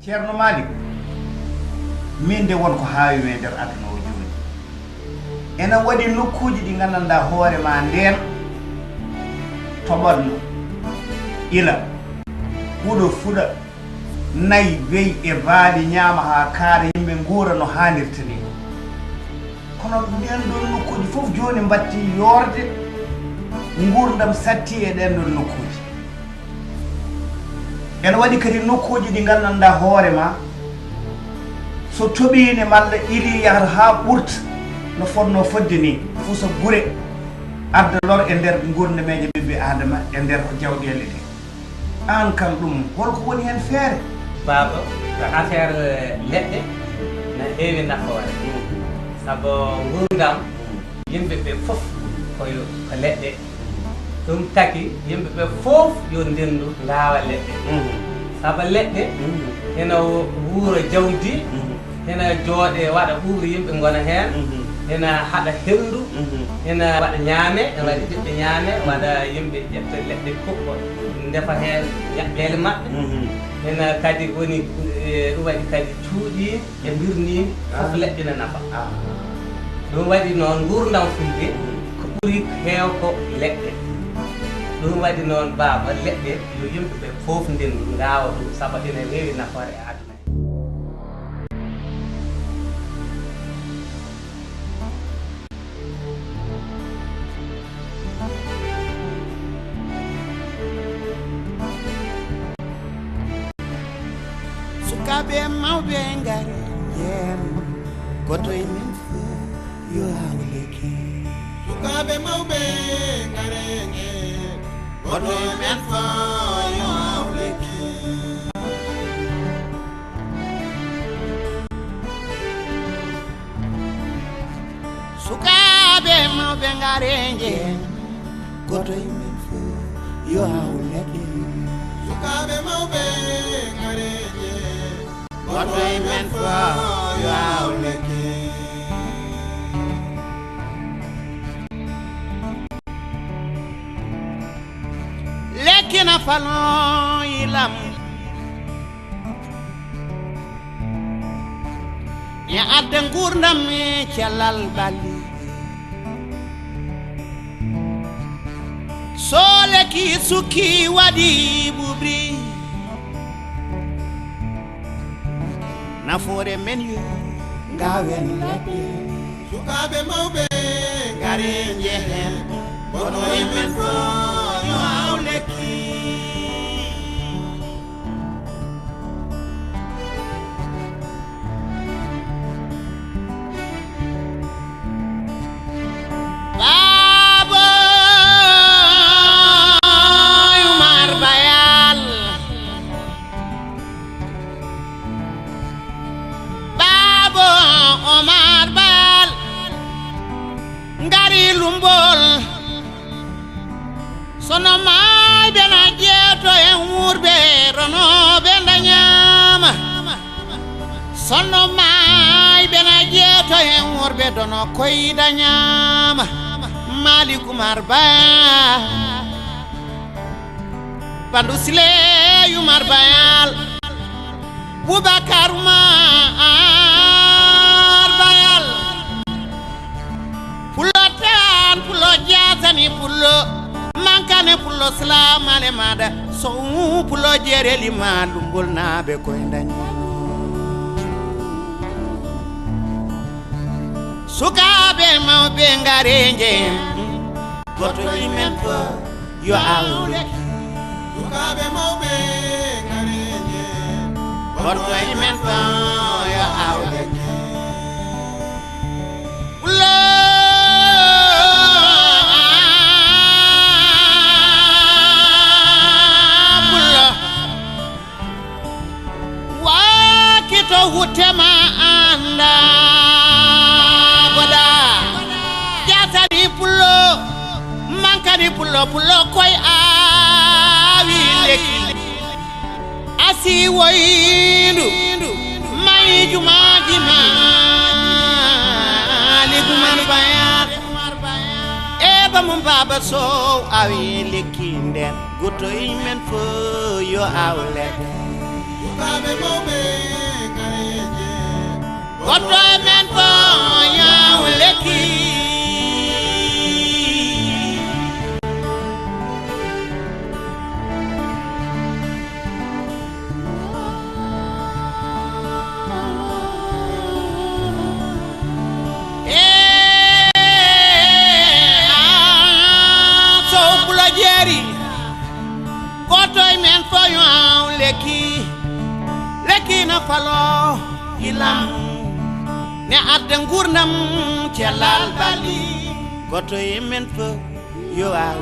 Ceerno Malik min de won ko haawi me nder aduna o joni ena waɗi nokkuji ɗi gandanɗa hoore ma nden toɓatno ila huɗo fuɗa nayi weyi e baali ñaama ha kaara yimɓe guura no hannirta ni kono ɗen ɗon nokkuji fof joni batti yorde gurdam satti e ɗen ɗon nokkuji ene waɗi kadi nokkuji ɗi gandanɗa hoore ma so toɓine malla ili yahata ha ɓurta no fonno fodde ni fusa gure adda lor e nder gurnameje ɓiɓɓe adama e nder jawɗele ɗe an kam ɗum holko woni hen feere baba affaire leɗɗe ne heewi nafoore saabu gurdam yimɓeɓe fof koyo ko leɗɗe ɗum taki yimɓeɓe fof yo ndendu laawa leɗɗe saabu leɗɗe ena wuuro jawdi ena jooɗe waɗa ɓuuri yimɓe gona heen ena haɗa henndu ena waɗa ñaame ena waɗi ɓiɓɓe ñaame waɗa yimɓe ƴetta leɗɗe kuɓɓo ndefa heen ƴaɓɓele maɓɓe ena kadi woni ɗum waɗi kadi cuuɗi e mbirni fof leɗɗe ne nafa ɗum waɗi noon gurdam fulɓe ko ɓuri heew ko leɗɗe ɗum waɗi noon baaba leɗɗe yo yimɓeɓe fof ndendu ngawa ɗum saabu ene heewi nafoore e aduna sukaɓe mawɓe ngari yen goto e men fo yo hawleki sukaɓe mawɓe ngare yen goto e men fo yo hawleki sukaɓe mawɓe ngare yen goto e men fo yo hawleki sukaɓe mawɓe ngare what we meant for you are lucky. Lekin a falon ilam ya aden gurdam me chalal bali sole ki suki wadi bubri nafoore men yo ngawen leɗɗe sukaɓe mawɓe ngari jehen bono e men fo yo haw lekki Omar Bal ngari lumbol sono may bena jeeto e wurbe rono be ndanyama sono may bena jeeto e wurbe dono koy danyama Malik Umar Bal Bandu Sile Umar Bayal Boubacar pulo jatani pulo mankane pulo slamale mada so pulo jereli ma lumbol nabe ko ndani sukabe mawbe ngarenje goto imen fo yo awle sukabe mawbe ngarenje goto imen fo yo awle hutema anda goda jatani pulo mankani pulo koy awi leki asi woyindu may jumaji ma ligumar bayat e ba mum baba so awi leki nden goto imen fo yo awle sukaɓe mawɓe gareje goɗɗo e men fo yaw lekki goto e men fo yaw lekki na falo ilam ne adda gurdam celal bali goto e men fo yaw